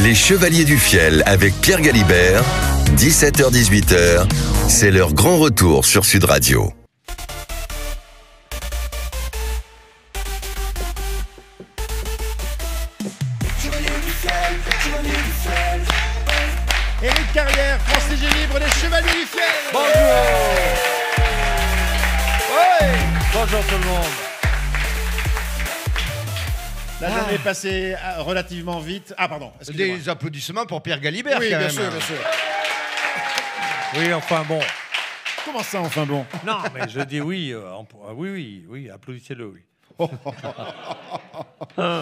Les Chevaliers du Fiel avec Pierre Galibert, 17h-18h, c'est leur grand retour sur Sud Radio. Éric Carrière, Francis Libre, les Chevaliers du Fiel. Bonjour. Oui. Bonjour tout le monde. La journée est passée relativement vite. Ah pardon, excusez-moi. Des applaudissements pour Pierre Galibert, Oui, quand bien même. sûr, bien sûr. Oui, enfin bon. Comment ça, enfin bon? Non, mais je dis oui. Oui, applaudissez-le, oui.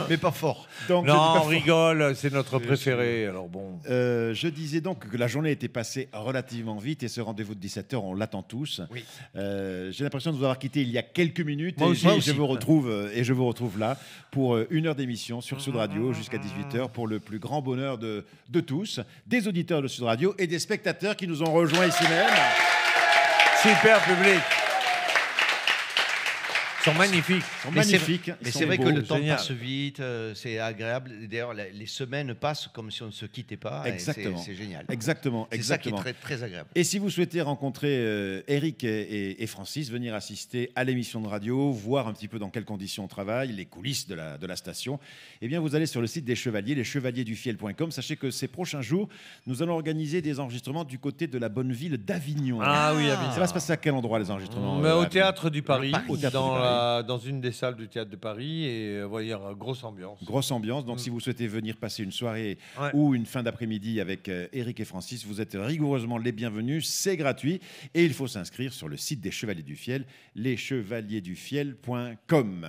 Mais pas fort. Donc, Non, je dis pas on fort. rigole, c'est notre préféré, alors bon. Je disais donc que la journée était passée relativement vite et ce rendez-vous de 17h, on l'attend tous. Oui. J'ai l'impression de vous avoir quitté il y a quelques minutes Moi et aussi. je vous retrouve là pour une heure d'émission sur Sud Radio jusqu'à 18h pour le plus grand bonheur de tous, des auditeurs de Sud Radio et des spectateurs qui nous ont rejoints ici même. Super public. Ils sont magnifiques. Ils sont magnifiques. Mais ils c'est sont vrai beaux. que le temps génial. passe vite, c'est agréable. D'ailleurs, les semaines passent comme si on ne se quittait pas. et Exactement. C'est génial. Exactement, C'est ça qui est exactement. très, très agréable. Et si vous souhaitez rencontrer Eric et Francis, venir assister à l'émission de radio, voir un petit peu dans quelles conditions on travaille, les coulisses de la station, eh bien vous allez sur le site des Chevaliers, leschevalierduffiel.com. Sachez que ces prochains jours, nous allons organiser des enregistrements du côté de la bonne ville d'Avignon. Ah oui, Avignon. Ça va se passer à quel endroit les enregistrements Mais à au Avignon Théâtre du Paris, Au Théâtre du Paris. dans une des salles du Théâtre de Paris, et voyez, grosse ambiance. Grosse ambiance. Donc, si vous souhaitez venir passer une soirée Ouais. ou une fin d'après-midi avec Eric et Francis, vous êtes rigoureusement les bienvenus. C'est gratuit et il faut s'inscrire sur le site des Chevaliers du Fiel, leschevaliersduffiel.com.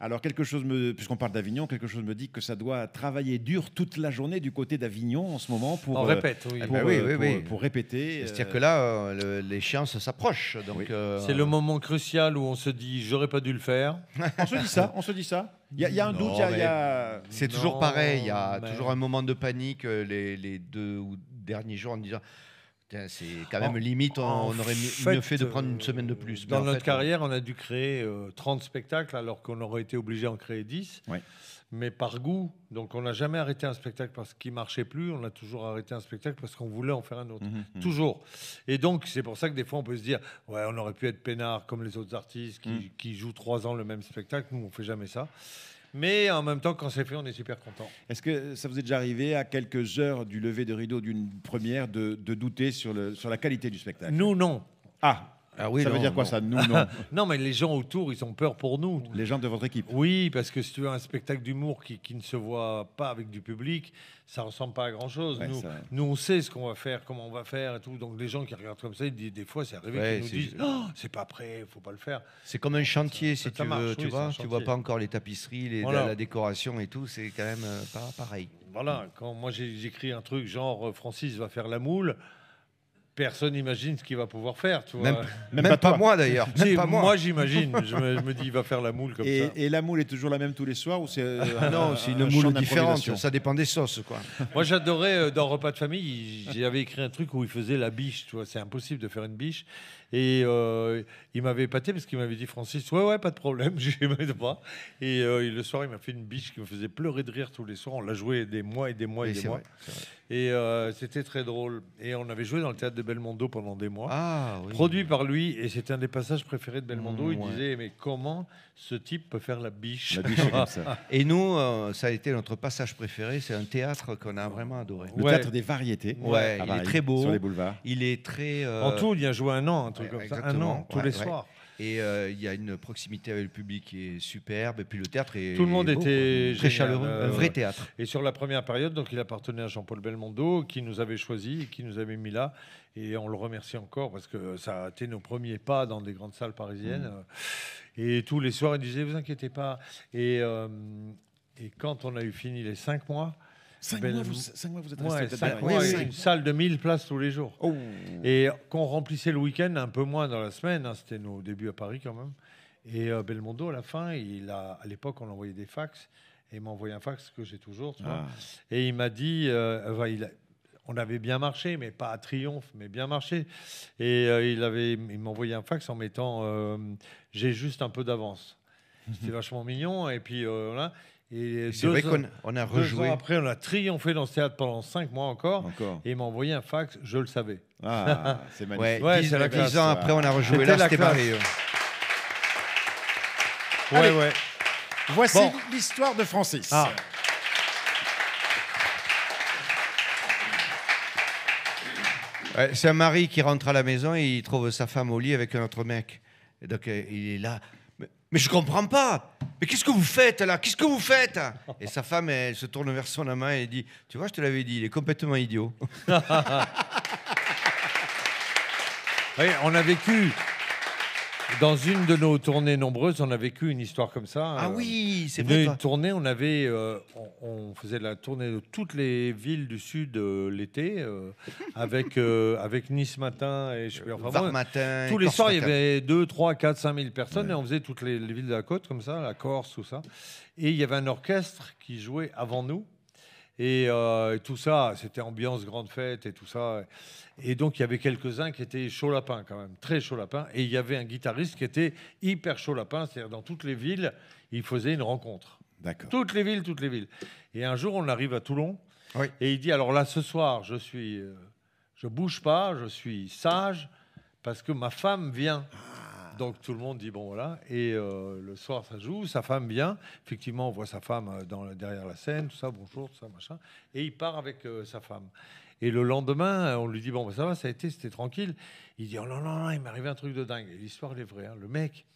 Alors, puisqu'on parle d'Avignon, quelque chose me dit que ça doit travailler dur toute la journée du côté d'Avignon en ce moment pour, On répète, oui. pour répéter. C'est-à-dire que là, l'échéance s'approche. Donc, Oui. C'est le moment crucial où on se dit j'aurais pas dû le faire. On se dit ça. Il y a un doute, il y a... c'est Non, toujours pareil. Il y a mais- toujours un moment de panique les 2 ou derniers jours en disant tiens, c'est quand même limite, en on aurait fait, mieux fait de prendre une semaine de plus. Mais Dans en notre fait, carrière, on a dû créer 30 spectacles alors qu'on aurait été obligé d'en créer 10. Ouais. Mais par goût. Donc on n'a jamais arrêté un spectacle parce qu'il ne marchait plus. On a toujours arrêté un spectacle parce qu'on voulait en faire un autre. Toujours. Et donc c'est pour ça que des fois on peut se dire ouais, on aurait pu être peinard comme les autres artistes qui jouent 3 ans le même spectacle. Nous, on ne fait jamais ça. Mais en même temps, quand c'est fait, on est super content. Est-ce que ça vous est déjà arrivé, à quelques heures du lever de rideau d'une première, de douter sur la qualité du spectacle? Nous, non. Ah, oui, ça veut non, dire quoi non. ça? Nous, non. Non, mais les gens autour, ils ont peur pour nous. Les gens de votre équipe. Oui, parce que si tu veux un spectacle d'humour qui ne se voit pas avec du public, ça ressemble pas à grand-chose. Ouais, nous, c'est vrai. nous, on sait ce qu'on va faire, comment on va faire et tout. Donc les gens qui regardent comme ça, ils disent, des fois, c'est arrivé Ouais, qu'ils nous c'est- disent oh, c'est pas prêt, faut pas le faire. C'est comme un chantier, si ça tu marche, veux. oui, Tu c'est vois, un tu vois chantier. pas encore les tapisseries, Voilà. la décoration et tout. C'est quand même pas pareil. Voilà, quand moi j'écris un truc genre Francis va faire la moule, personne n'imagine ce qu'il va pouvoir faire. Tu vois. Même pas toi. moi d'ailleurs. Si, Même pas moi. j'imagine, je me dis il va faire la moule comme ça. Et la moule est toujours la même tous les soirs ou c'est Non, c'est une un champ moule d'improvisation? différente. Ça dépend des sauces, quoi. Moi, j'adorais dans Repas de famille, j'avais écrit un truc où il faisait la biche. Tu vois, c'est impossible de faire une biche. Et il m'avait épaté parce qu'il m'avait dit Francis, ouais, pas de problème, j'ai pas. Et le soir, il m'a fait une biche qui me faisait pleurer de rire tous les soirs. On l'a joué des mois et des mois et Oui, des c'est mois. vrai, c'est vrai. Et c'était très drôle. Et on avait joué dans le théâtre de Belmondo pendant des mois. Ah oui. Produit par lui, et c'était un des passages préférés de Belmondo. Il Ouais. disait mais comment ce type peut faire la biche? La biche est comme ça. Et nous, ça a été notre passage préféré. C'est un théâtre qu'on a vraiment adoré. Le Ouais. théâtre des variétés. Ouais, à il Paris, est très beau. Sur les boulevards. Il est très. En tout, il y a joué un an, un truc ouais, comme ça. Un exactement. an, tous Ouais, les ouais. soirs. Et il y a une proximité avec le public qui est superbe. Et puis le théâtre est. Tout le monde est beau, était quoi. Très génial. chaleureux. Un vrai théâtre. Et sur la première période, donc il appartenait à Jean-Paul Belmondo, qui nous avait choisis et qui nous avait mis là. Et on le remercie encore parce que ça a été nos premiers pas dans des grandes salles parisiennes. Et tous les soirs, il disait, vous inquiétez pas. Et quand on a eu fini les 5 mois, 5 Bel- mois, vous êtes ouais, resté 5 dedans. mois, Oui, et oui. une salle de 1000 places tous les jours. Oh. Et qu'on remplissait le week-end, un peu moins dans la semaine, hein, c'était nos débuts à Paris quand même. Et Belmondo, à la fin, à l'époque, on envoyait des fax. Et il m'a envoyé un fax que j'ai toujours. Tu vois. Ah. Et il m'a dit, on avait bien marché, mais pas à triomphe, mais bien marché. Et il m'a envoyé un fax en mettant, j'ai juste un peu d'avance. C'était vachement mignon. Et puis voilà. Et C'est vrai qu'on a 2 rejoué. ans après, on a triomphé dans ce théâtre pendant 5 mois encore. Encore. Et il m'a envoyé un fax, je le savais. Ah, c'est magnifique. Ouais, c'est la 10 classe, ans après, on a rejoué. C'était Là, la c'était classe. merveilleux. Allez. Ouais. Voici Bon. l'histoire de Francis. Ah. Ouais, c'est un mari qui rentre à la maison et il trouve sa femme au lit avec un autre mec. Et donc, il est là. Mais je comprends pas. Mais qu'est-ce que vous faites là? Qu'est-ce que vous faites? Et sa femme, elle se tourne vers son amant et dit, tu vois, je te l'avais dit, il est complètement idiot. Oui, on a vécu, dans une de nos tournées nombreuses, on a vécu une histoire comme ça. Ah oui, c'est vrai. Une tournée, on avait, on faisait la tournée de toutes les villes du sud l'été, avec Nice matin et je sais plus, enfin, Var bon, matin. tous les Corse soirs, il y matin. avait 2, 3, 4, 5 000 personnes et on faisait toutes les villes de la côte comme ça, la Corse, tout ça. Et il y avait un orchestre qui jouait avant nous. Et tout ça, c'était ambiance grande fête et tout ça. Et donc, il y avait quelques-uns qui étaient chaud lapin quand même, très chaud lapin. Et il y avait un guitariste qui était hyper chaud lapin. C'est-à-dire, dans toutes les villes, il faisait une rencontre. D'accord. Toutes les villes, toutes les villes. Et un jour, on arrive à Toulon. Oui. Et il dit, alors là, ce soir, je bouge pas, je suis sage, parce que ma femme vient. Donc tout le monde dit bon voilà, et le soir ça joue, sa femme vient, effectivement on voit sa femme derrière la scène, tout ça, bonjour, tout ça, machin, et il part avec sa femme. Et le lendemain, on lui dit bon ben, ça va, c'était tranquille. Il dit oh non, non, non, il m'est arrivé un truc de dingue. Et l'histoire elle est vraie, hein. Le mec,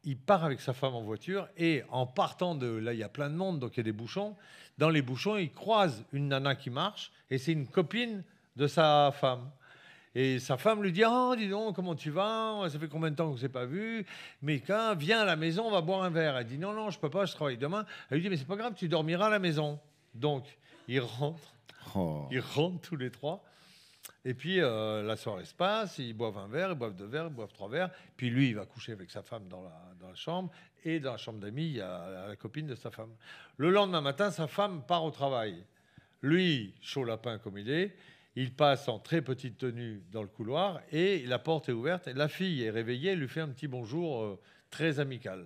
il part avec sa femme en voiture, et en partant de là, il y a plein de monde, donc il y a des bouchons. Dans les bouchons, il croise une nana qui marche, et c'est une copine de sa femme. Et sa femme lui dit « Oh, dis donc, comment tu vas? Ça fait combien de temps qu'on ne s'est pas vu? Mais quand, viens à la maison, on va boire un verre. » Elle dit « Non, non, je ne peux pas, je travaille demain. » Elle lui dit « Mais c'est pas grave, tu dormiras à la maison. » Donc, ils rentrent tous les trois. Et puis, la soirée se passe, ils boivent un verre, ils boivent 2 verres, ils boivent 3 verres. Puis lui, il va coucher avec sa femme dans la chambre. Et dans la chambre d'amis, il y a la copine de sa femme. Le lendemain matin, sa femme part au travail. Lui, chaud lapin comme il est, il passe en très petite tenue dans le couloir et la porte est ouverte. Et la fille est réveillée, elle lui fait un petit bonjour très amical.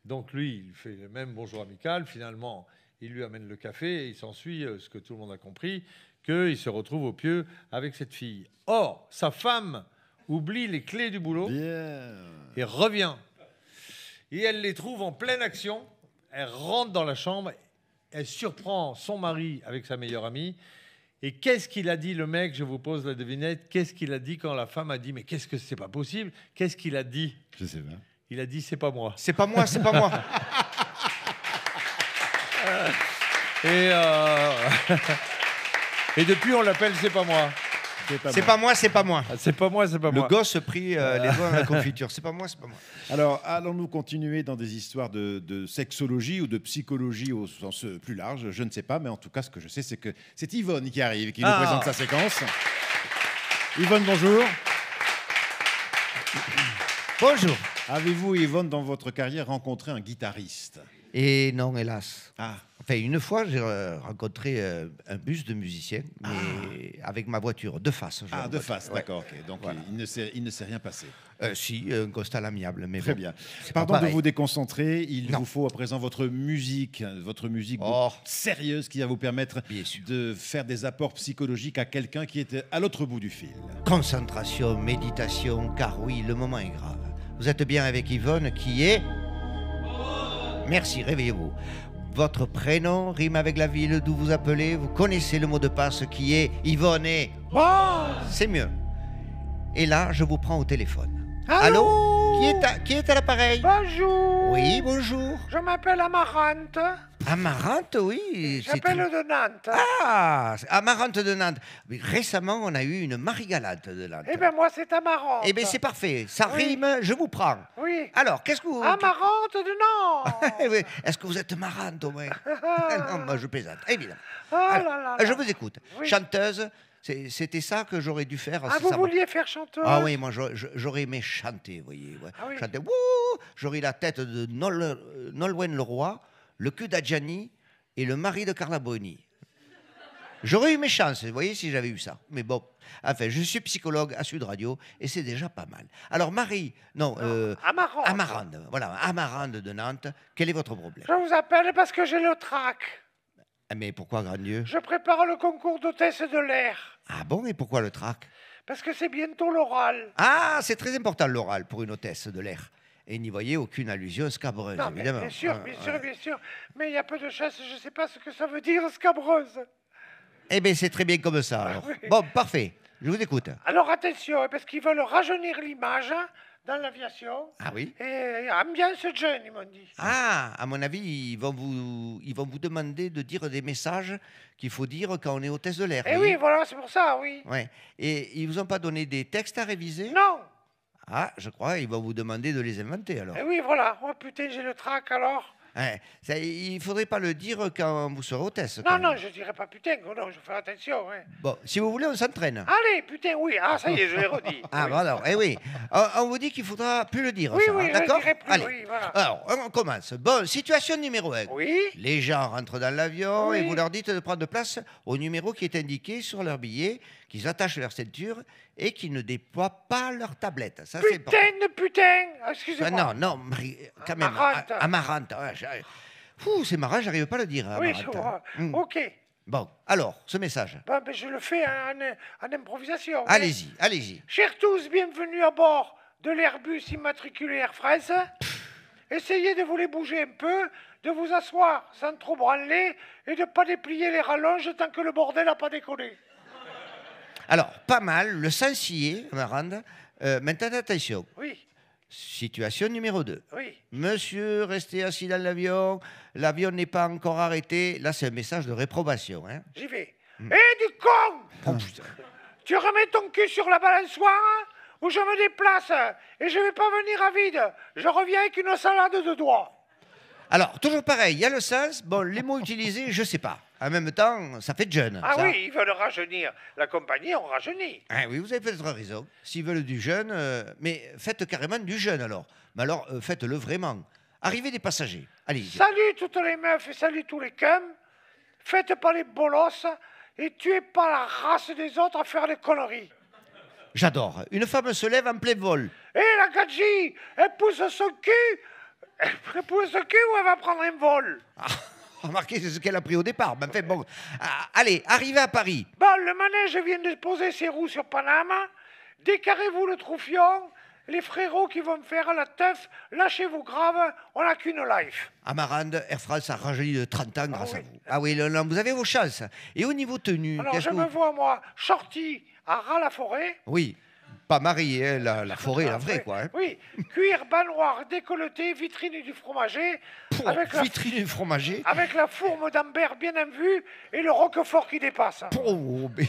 Donc lui, il fait le même bonjour amical. Finalement, il lui amène le café et il s'ensuit, ce que tout le monde a compris, qu'il se retrouve au pieu avec cette fille. Or, sa femme oublie les clés du boulot et revient. Et elle les trouve en pleine action. Elle rentre dans la chambre, elle surprend son mari avec sa meilleure amie. Et qu'est-ce qu'il a dit, le mec? Je vous pose la devinette. Qu'est-ce qu'il a dit quand la femme a dit « Mais qu'est-ce que c'est pas possible ?» Qu'est-ce qu'il a dit? Je sais pas. Il a dit « C'est pas moi. C'est pas moi, c'est pas moi. » Et depuis, on l'appelle « C'est pas moi. » C'est pas moi, c'est pas moi. Ah, c'est pas moi, c'est pas Le moi. gosse prit les doigts dans la confiture. C'est pas moi, c'est pas moi. Alors, allons-nous continuer dans des histoires de sexologie ou de psychologie au sens plus large? Je ne sais pas, mais en tout cas, ce que je sais, c'est que c'est Yvonne qui arrive, qui nous présente sa séquence. Yvonne, bonjour. Bonjour. Avez-vous, Yvonne, dans votre carrière, rencontré un guitariste? Et non, hélas. Ah, Enfin, une fois, j'ai rencontré un bus de musiciens, mais avec ma voiture, de face. ah de face, Ouais. d'accord. ok. Donc, Voilà. il ne s'est rien passé. Si, un constat amiable, mais Très bon, bien. c'est pas Pardon de pareil. vous déconcentrer. Il Non. vous faut à présent votre musique Oh. sérieuse qui va vous permettre Bien sûr. de faire des apports psychologiques à quelqu'un qui est à l'autre bout du fil. Concentration, méditation, car oui, le moment est grave. Vous êtes bien avec Yvonne qui est... Merci, réveillez-vous. Votre prénom rime avec la ville d'où vous appelez. Vous connaissez le mot de passe qui est Yvonne et... C'est mieux. Et là, je vous prends au téléphone. Allô? Qui est à l'appareil? Bonjour, Oui, bonjour. je m'appelle Amarante, Amarante, oui. j'appelle de Nantes. Ah, Amarante de Nantes. Mais récemment, on a eu une Marie-Galante de Nantes. Eh bien moi c'est Amarante. Eh bien, c'est parfait. Ça Oui. rime, je vous prends. Oui, Alors, qu'est-ce que vous... Amarante de Nantes. Eh oui, est-ce que vous êtes marrante au moins? Non, moi je plaisante, évidemment. Oh Alors, là là. je vous écoute. Oui. Chanteuse, c'était ça que j'aurais dû faire. Ah, si vous ça vouliez faire chanteuse? Ah oui, moi j'aurais aimé chanter, vous voyez. Ouais. Ah oui. Chanter, wouh, j'aurais la tête de Nolwenn Leroy, le cul d'Adjani et le mari de Carla Bruni. J'aurais eu mes chances, vous voyez, si j'avais eu ça. Mais bon, enfin, je suis psychologue à Sud Radio et c'est déjà pas mal. Alors, Marie, non, Amarante. Amarande, voilà, Amarande de Nantes, quel est votre problème? Je vous appelle parce que j'ai le trac. Mais pourquoi, grand Dieu? Je prépare le concours d'hôtesse de l'air. Ah bon, et pourquoi le trac? Parce que c'est bientôt l'oral. Ah, c'est très important l'oral pour une hôtesse de l'air. Et n'y voyez aucune allusion scabreuse, Non, mais évidemment. bien sûr, Ah, bien sûr, ouais. bien sûr. Mais il y a peu de chance, je ne sais pas ce que ça veut dire, scabreuse. Eh bien, c'est très bien comme ça, alors. oui. Bon, parfait, je vous écoute. Alors attention, parce qu'ils veulent rajeunir l'image dans l'aviation. Ah oui? Et ambiance jeune, ils m'ont dit. Ah, à mon avis, ils vont vous demander de dire des messages qu'il faut dire quand on est hôtesse de l'air. Eh voyez. oui, voilà, c'est pour ça, oui. Ouais. Et ils vous ont pas donné des textes à réviser? Non. Ah, je crois qu'ils vont vous demander de les inventer, alors. Eh oui, voilà. Oh putain, j'ai le trac alors. Ouais, ça, il faudrait pas le dire quand vous serez hôtesse. Non, quand non, même. je dirais pas putain, oh non, je fais attention. Ouais. Bon, si vous voulez, on s'entraîne. Allez, putain, oui. Ah, ça y est, je l'ai redit. Ah, oui. bon, alors, eh oui. On vous dit qu'il faudra plus le dire, Oui, ça, oui, hein, je d'accord? dirai plus, Allez. oui, voilà. Alors, on commence. Bon, situation numéro 1. Oui. Les gens rentrent dans l'avion Oui. et vous leur dites de prendre place au numéro qui est indiqué sur leur billet, qu'ils attachent leur ceinture et qu'ils ne déploient pas leur tablette. Ça, c'est important. Putain de putain. Ah, excusez-moi. Ah, non, Marie, quand même. Amarante. Amarante. Ouais, c'est marrant, j'arrive pas à le dire. Oui, je Amarante. vois. Hmm. Ok. Bon, alors, ce message. Bon, ben, je le fais en improvisation. hein. Allez-y, allez-y. Chers tous, bienvenue à bord de l'Airbus immatriculé Air France. Essayez de vous les bouger un peu, de vous asseoir sans trop branler et de ne pas déplier les rallonges tant que le bordel n'a pas décollé. Alors, pas mal, le sens y est, Amarante. Maintenant, attention. Oui, Situation numéro 2. oui. Monsieur, restez assis dans l'avion n'est pas encore arrêté. Là, c'est un message de réprobation. Hein. J'y vais. Eh, du con! Oh, putain. Tu remets ton cul sur la balançoire ou je me déplace et je vais pas venir à vide. Je reviens avec une salade de doigts. Alors, toujours pareil, il y a le sens. Bon, les mots utilisés, je sais pas. En même temps, ça fait jeune. Ah ça. oui, ils veulent rajeunir. La compagnie, on rajeunit. Ah oui, vous avez peut-être raison. S'ils veulent du jeune, mais faites carrément du jeune alors. Mais alors, faites-le vraiment. Arrivez des passagers. Allez. Salut toutes les meufs et salut tous les cums. Faites pas les bolosses et tuez pas la race des autres à faire des conneries. J'adore. Une femme se lève en plein vol. Hé la gadji, elle pousse son cul. Elle pousse son cul ou elle va prendre un vol? Remarquez, c'est ce qu'elle a pris au départ. Mais enfin, bon. Allez, arrivez à Paris. Bon, le manège vient de poser ses roues sur Panama. Décarrez-vous le troufion. Les frérots qui vont me faire la teuf, lâchez-vous grave, on n'a qu'une life. Amarande, Air France a rajeuni de 30 ans grâce oui. à vous. Ah oui, non, vous avez vos chances. Et au niveau tenue, Alors qu'est-ce je que me vous... vois, moi, sorti à ras-la-forêt. Oui, pas marié, hein, la forêt, la vraie, quoi. Hein. Oui, cuir, bas noir, décolleté, vitrine du fromager, Vitrine du fromager. avec la fourme d'Ambert bien en vue et le roquefort qui dépasse. Oh, mais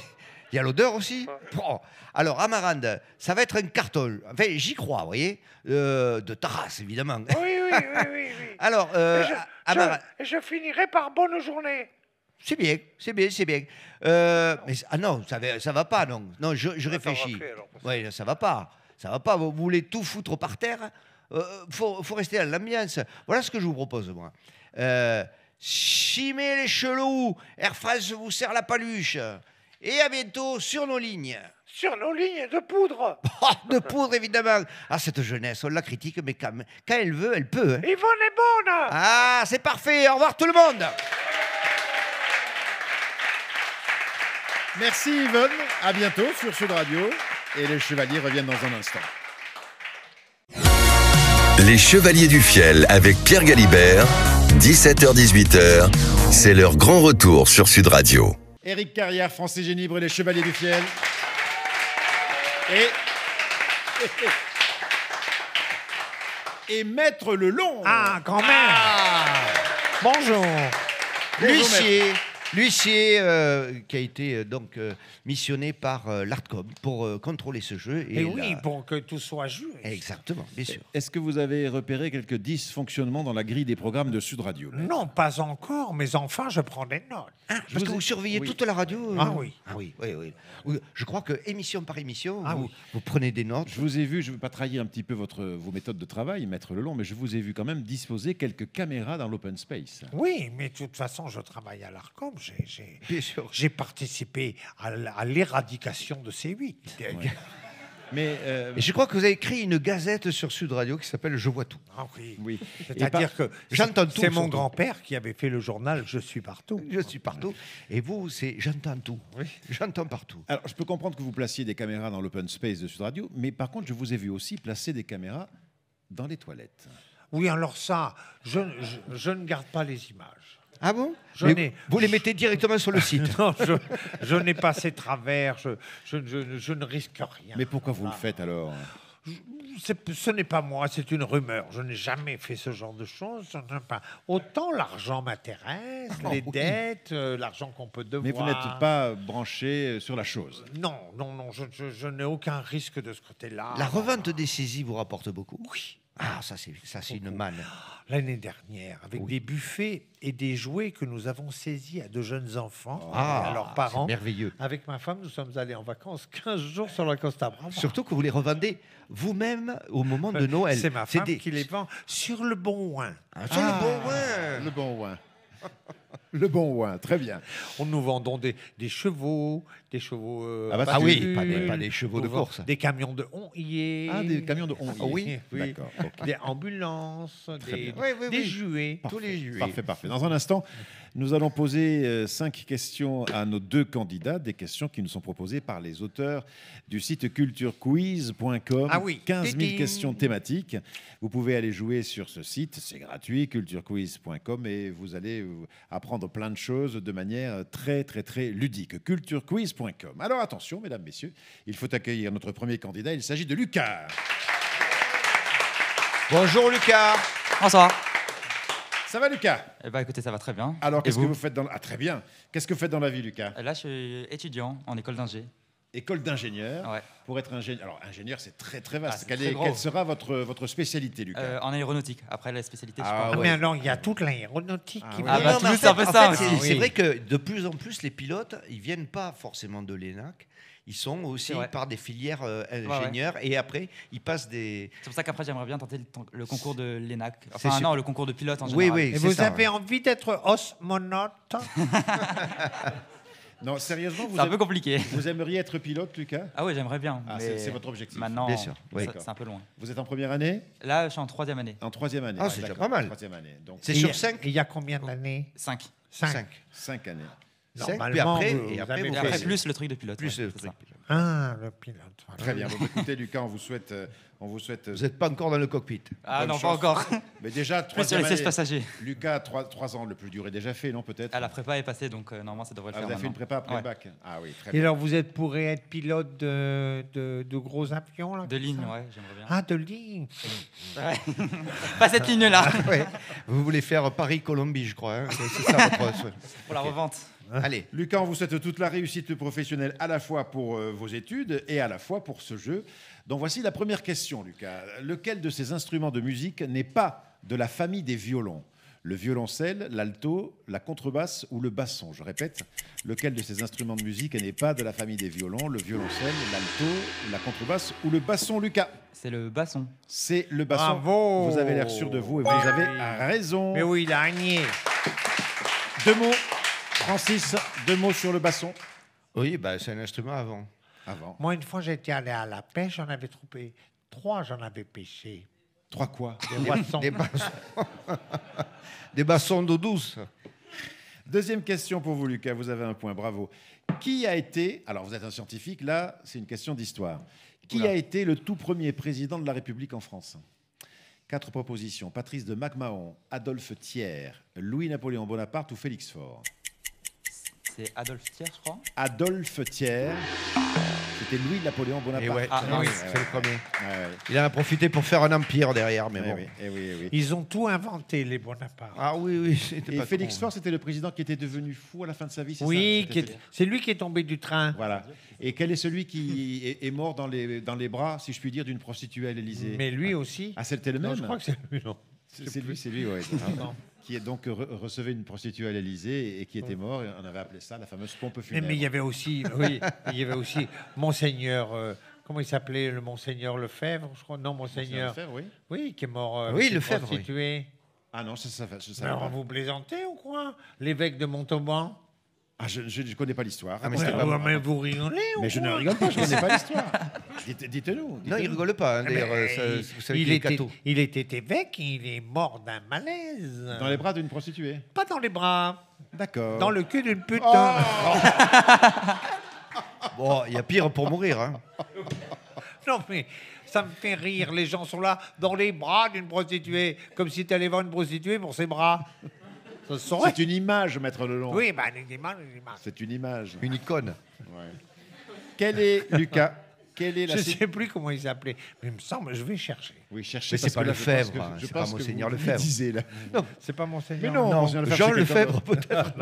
il y a l'odeur aussi. Oh. Alors, Amarande, ça va être un carton. Enfin, j'y crois, vous voyez. De Taras, évidemment. Oui, oui, oui, oui, oui. Alors, Amarande, Et je finirai par bonne journée. c'est bien, c'est bien, c'est bien. Mais, non, ça va pas, non. Non, je réfléchis. va faire, alors, parce que- Oui, ça va pas. Ça va pas. Vous voulez tout foutre par terre. Faut rester dans l'ambiance. Voilà ce que je vous propose, moi. Chimez les chelous. Air France vous serre la paluche. Et à bientôt sur nos lignes. Sur nos lignes de poudre. Oh, de poudre, évidemment. Ah, cette jeunesse, on la critique, mais quand elle veut, elle peut. Hein. Yvonne est bonne. Ah, c'est parfait. Au revoir tout le monde. Merci Yvonne, à bientôt sur Sud Radio. Et les chevaliers reviennent dans un instant. Les Chevaliers du Fiel avec Pierre Galibert, 17h-18h, c'est leur grand retour sur Sud Radio. Éric Carrière, Francis Génibre et les Chevaliers du Fiel. Et Maître Lelon. Ah, grand-mère. Bonjour. L'huissier qui a été donc missionné par l'Artcom pour contrôler ce jeu. Et oui, pour que tout soit juste. Exactement, bien sûr. Est-ce que vous avez repéré quelques dysfonctionnements dans la grille des programmes de Sud Radio? Non, pas encore, mais enfin, je prends des notes. Ah, parce que vous surveillez oui. toute la radio. Ah oui. Ah oui, oui, oui. Oui, je crois que émission par émission, Ah vous, oui. vous prenez des notes. Je vous ai vu, je ne veux pas trahir un petit peu vos méthodes de travail, Maître Lelon, mais je vous ai vu quand même disposer quelques caméras dans l'open space. Oui, mais de toute façon, je travaille à l'Arcom, Bien sûr. j'ai participé à l'éradication de ces 8. Mais Et je crois que vous avez écrit une gazette sur Sud Radio qui s'appelle Je vois tout. Ah oui. oui. C'est-à-dire que J'entends tout, c'est mon surtout. grand-père qui avait fait le journal Je suis partout. Je suis partout. Et vous, c'est j'entends tout. Oui. J'entends partout. Alors, je peux comprendre que vous placiez des caméras dans l'open space de Sud Radio, mais par contre, je vous ai vu aussi placer des caméras dans les toilettes. Oui, alors ça, je ne garde pas les images. Ah bon? Je Mais n'ai- vous les mettez directement sur le site. Non, je n'ai pas ces travers, je ne risque rien. Mais pourquoi vous le faites alors? Ce n'est pas moi, c'est une rumeur. Je n'ai jamais fait ce genre de choses. Je n'ai pas. Autant l'argent m'intéresse, les oui. dettes, l'argent qu'on peut devoir. Mais vous n'êtes pas branché sur la chose. Non, je n'ai aucun risque de ce côté-là. La revente des saisies vous rapporte beaucoup? Oui. Ah, ça c'est une manne. L'année dernière, avec des buffets et des jouets que nous avons saisis à de jeunes enfants et Ah, à leurs parents. c'est merveilleux. Avec ma femme, nous sommes allés en vacances 15 jours sur la Costa Brava. Surtout que vous les revendez vous-même au moment de Noël. C'est ma femme des- qui les vend sur le bon oin. Ah, sur le bon coin. Le bon ouin. Le bon ouin, très bien. Nous vendons des chevaux, Ah bah, Ah oui, battus, pas des chevaux de nous vendons course. Des camions de honniers. Ah, des camions de honte. Ah oui, D'accord. ok. Des ambulances, des, bien. des jouets. Tous les juillet. Parfait, parfait. Dans un instant, nous allons poser 5 questions à nos 2 candidats, des questions qui nous sont proposées par les auteurs du site culturequiz.com. Ah oui. 15 000 Tiding. questions thématiques. Vous pouvez aller jouer sur ce site, c'est gratuit, culturequiz.com, et vous allez apprendre plein de choses de manière très, très, très ludique. Culturequiz.com. Alors attention, mesdames, messieurs, il faut accueillir notre premier candidat. Il s'agit de Lucas. Bonjour Lucas. Bonsoir. Ça va, Lucas? Eh ben, écoutez, ça va très bien. Alors, Et qu'est-ce que vous faites dans... Ah, très bien. Qu'est-ce que vous faites dans la vie, Lucas? Là, je suis étudiant en école d'ingé. École d'ingénieur. Ouais. Pour être ingénieur. Alors, ingénieur, c'est très, très vaste. Ah, c'est quelle, très gros. quelle sera votre spécialité, Lucas? En aéronautique. Après, la spécialité, je Ah, sais pas. Ah, ouais. mais alors, il y a toute l'aéronautique qui Ah, va. bah, Non, mais Toulouse, c'est un peu ça aussi. c'est Oui. vrai que de plus en plus, les pilotes, ils viennent pas forcément de l'ENAC. Ils sont aussi C'est vrai. par des filières ingénieurs et après, ils passent des... C'est pour ça qu'après, j'aimerais bien tenter le concours de l'ENAC. C'est Enfin, sûr. non, le concours de pilote en Oui, général. oui. Et c'est vous ça, avez ouais. envie d'être osmonaute? Non, sérieusement, C'est un peu compliqué. vous aimeriez être pilote, Lucas? Ah oui, j'aimerais bien. Ah, mais c'est votre objectif. Maintenant, Bien sûr, oui. c'est un peu loin. Vous êtes en première année? Là, je suis en 3e année. En 3e année. Ah, c'est déjà d'accord, pas mal. 3e année. Donc, C'est Et il y sur a- 5 et il y a combien d'années? 5. 5. 5 années. Cinq, Normalement, puis après, vous et après, avez vous Et fait- après, faites- plus le truc de pilote. plus ouais, le c'est truc. ça. Ah, le pilote. Voilà. Très bien. Bon, écoutez, Lucas, on vous souhaite Vous n'êtes pas encore dans le cockpit. Ah bonne non, pas chance. encore. Mais déjà, Plus sur 3e les sièges année. passagers. Lucas, 3 ans, le plus dur est déjà fait, non, peut-être? Ah, la prépa est passée, donc normalement, ça devrait le Ah, faire vous avez fait une maintenant. prépa après Ouais. le bac? Ah oui, très Et bien. alors, vous pourrez être pilote de gros avions là, De comme ligne, ça ouais, j'aimerais bien. Ah, de ligne. Ouais. Pas cette ligne-là. Ouais. Vous voulez faire Paris-Colombie, je crois. Hein. C'est ça votre souhait. Pour la revente. Allez. Lucas, on vous souhaite toute la réussite professionnelle à la fois pour vos études et à la fois pour ce jeu. Donc voici la première question, Lucas. Lequel de ces instruments de musique n'est pas de la famille des violons? Le violoncelle, l'alto, la contrebasse ou le basson? Je répète, lequel de ces instruments de musique n'est pas de la famille des violons? Le violoncelle, l'alto, la contrebasse ou le basson, Lucas? C'est le basson. C'est le basson. Bravo. Vous avez l'air sûr de vous et vous avez raison. Mais oui, il a régné. 2 mots, Francis, 2 mots sur le basson. Oui, bah, c'est un instrument avant. Avant. Moi, une fois, j'étais allé à la pêche, j'en avais trouvé 3, j'en avais pêché. 3 quoi? Des poissons. Des bassons. Des bassons d'eau douce. Deuxième question pour vous, Lucas. Vous avez un point, bravo. Qui a été, alors vous êtes un scientifique, là, c'est une question d'histoire. Qui a été le tout premier président de la République en France? 4 propositions. Patrice de MacMahon, Adolphe Thiers, Louis-Napoléon Bonaparte ou Félix Faure? C'est Adolphe Thiers, je crois. Adolphe Thiers, c'était Louis-Napoléon Bonaparte. Et ouais, Ah, oui, mince. c'est le premier. Ouais, Il en a profité pour faire un empire derrière, mais ouais, bon. oui, eh oui, eh oui. Ils ont tout inventé, les Bonaparte. Ah oui, oui, c'était Et pas Félix con. Faure, c'était le président qui était devenu fou à la fin de sa vie, c'est Oui, ça? c'est lui qui est tombé du train. Voilà. Et quel est celui qui est mort dans les bras, si je puis dire, d'une prostituée à l'Élysée? Mais lui aussi. Ah, c'était le même? Non, je crois que c'est lui, non. C'est lui, oui. Non. Qui est donc recevait une prostituée à l'Élysée et qui était mort. Et on avait appelé ça la fameuse pompe Mais funèbre. il y avait aussi, oui, il y avait aussi Monseigneur, comment il s'appelait, le Monseigneur Lefebvre, je crois. Non, Monseigneur. Lefebvre, oui. Oui, qui est mort. Oui, avec une Lefebvre, prostituée. Ah non, je savais Alors, pas. vous plaisantez ou quoi? L'évêque de Montauban. Ah, je ne connais pas l'histoire. Ah, mais Racontez-moi. c'est pas Mais vous rigolez ou Mais je ne quoi? rigole pas, je ne connais pas l'histoire. Dites-nous. Non, il dites-nous. rigole pas. Hein, Mais d'ailleurs, vous savez il, qu'il est était, catho. il était évêque, il est mort d'un malaise. Dans les bras d'une prostituée. Pas dans les bras, D'accord. dans le cul d'une pute. Bon, il y a pire pour mourir. Hein. Non, mais ça me fait rire. Les gens sont là, dans les bras d'une prostituée, comme si tu allais voir une prostituée pour ses bras. Ça se saurait. C'est une image, Maître Lelon. Oui, bah, les images, les images. C'est une image. Une icône. Quel est, Lucas, quelle est la... Je ne sais plus comment il s'appelait, mais il me semble, je vais chercher. Oui, cherchez. Mais c'est parce pas que là, Lefebvre, je pense que- hein, je c'est pas pense que Monseigneur vous Lefebvre. disiez, là. C'est pas Mais Monseigneur. non, Non, Monseigneur Jean c'est quelqu'un Lefebvre, d'autre. peut-être.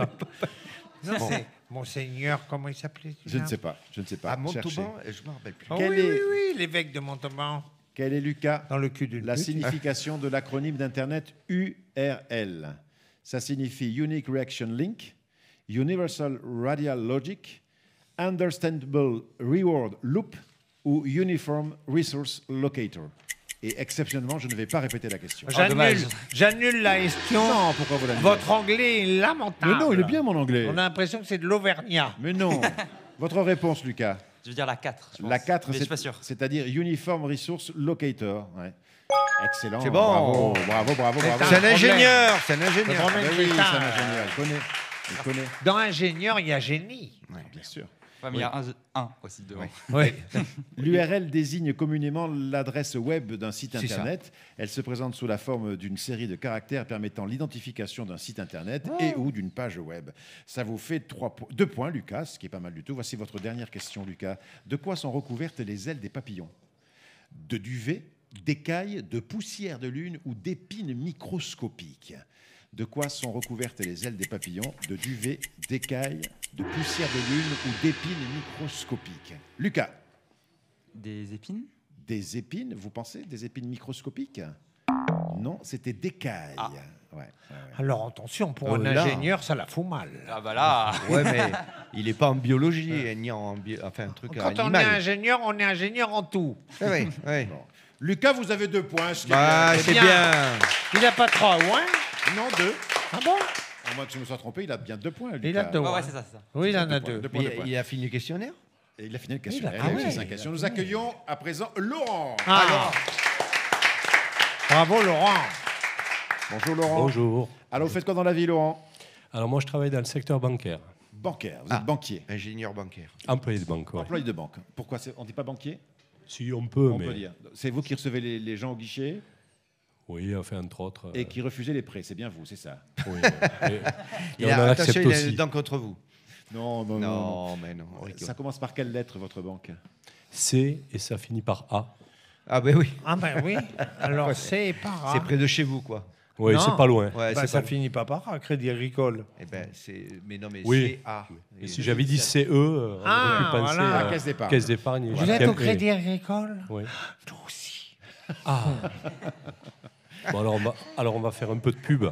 Non, c'est Monseigneur, comment il s'appelait Je ne sais pas. Je ne sais pas. À Montauban, Cherchez. je me rappelle plus. Ah Quel oui, est- oui, oui, l'évêque de Montauban. Quel est, Lucas, Dans le cul d'une la pute. signification de l'acronyme d'Internet URL? Ça signifie Unique Reaction Link, Universal Radial Logic, Understandable Reward Loop ou Uniform Resource Locator. Et exceptionnellement, je ne vais pas répéter la question. dommage. J'annule la question. Non, pourquoi vous l'annulez? Votre anglais est lamentable. Mais non, il est bien mon anglais. On a l'impression que c'est de l'Auvergnat. Mais non. Votre réponse, Lucas? Je veux dire la 4. Je pense. La 4, Mais je suis pas sûr. c'est-à-dire Uniform Resource Locator. Ouais. Excellent. C'est bon. Bravo, bravo, bravo, C'est bravo. C'est un problème. ingénieur. C'est un Le ingénieur. problème, Ben oui, c'est c'est ça. un ingénieur. Il connaît. Il connaît. Dans ingénieur, il y a génie. Bien sûr. Ouais, mais il y a un aussi devant. Oui. L'URL désigne communément l'adresse web d'un site C'est ça. Internet. Elle se présente sous la forme d'une série de caractères permettant l'identification d'un site Internet et ou d'une page web. Ça vous fait 2 points, Lucas, ce qui est pas mal du tout. Voici votre dernière question, Lucas. De quoi sont recouvertes les ailes des papillons? De duvet, d'écailles, de poussière de lune ou d'épines microscopiques? De quoi sont recouvertes les ailes des papillons? De duvet, d'écailles, de poussière de lune ou d'épines microscopiques? Lucas, Des épines. des épines, vous pensez? Des épines microscopiques? Non, c'était d'écailles. Ah. Ouais, ouais, ouais. Alors attention, pour Oh un là. ingénieur, ça la fout mal. Ah bah là. Ouais, mais il n'est pas en biologie, ni en enfin un truc Quand on animal. est ingénieur en tout. Ah oui, oui. Lucas, vous avez 2 points. ce qui est Bah, bien. c'est bien. bien. Il n'a pas 3 ou 1. Non, 2. Ah bon? À moins que je me sois trompé, il a bien 2 points. Lucas. Il a 2. Ouais, ouais, c'est ça, c'est ça. Oui, il en a Deux 2. points, Mais deux points. il a fini le questionnaire. Et il a fini le questionnaire. Il a- Il a ah réussi ouais. 5 questions. Nous accueillons à présent Laurent. Ah. Bravo, Laurent. Bonjour Laurent. Bonjour. Alors vous faites quoi dans la vie, Laurent? Alors moi je travaille dans le secteur bancaire, Bancaire. Vous Ah. êtes banquier. Ingénieur bancaire. employé de banque. Ouais. Employé de banque. Pourquoi on ne dit pas banquier? Si on peut, On mais peut dire. C'est vous qui recevez les gens au guichet oui, enfin entre autres. et qui refusez les prêts. C'est bien vous, c'est ça? oui, et Il on a, en attention, accepte il a aussi. une dent contre vous. Non, non, Non, mais non. on rigole. Ça commence par quelle lettre, votre banque? C et ça finit par A. Ah ben oui, Ah ben oui. Alors c'est pas c'est rare. près de chez vous, quoi. Oui, Non. c'est pas loin. Ouais, Bah, c'est ça pas- finit pas par un crédit agricole. Eh ben, c'est. Mais non, mais Oui. c'est A. Et si j'avais dit CE, on Ah, aurait pu penser voilà. à Ah, caisse d'épargne. caisse d'épargne. Vous êtes au crédit agricole? Oui. Nous aussi. Ah. Bon, alors on va faire un peu de pub.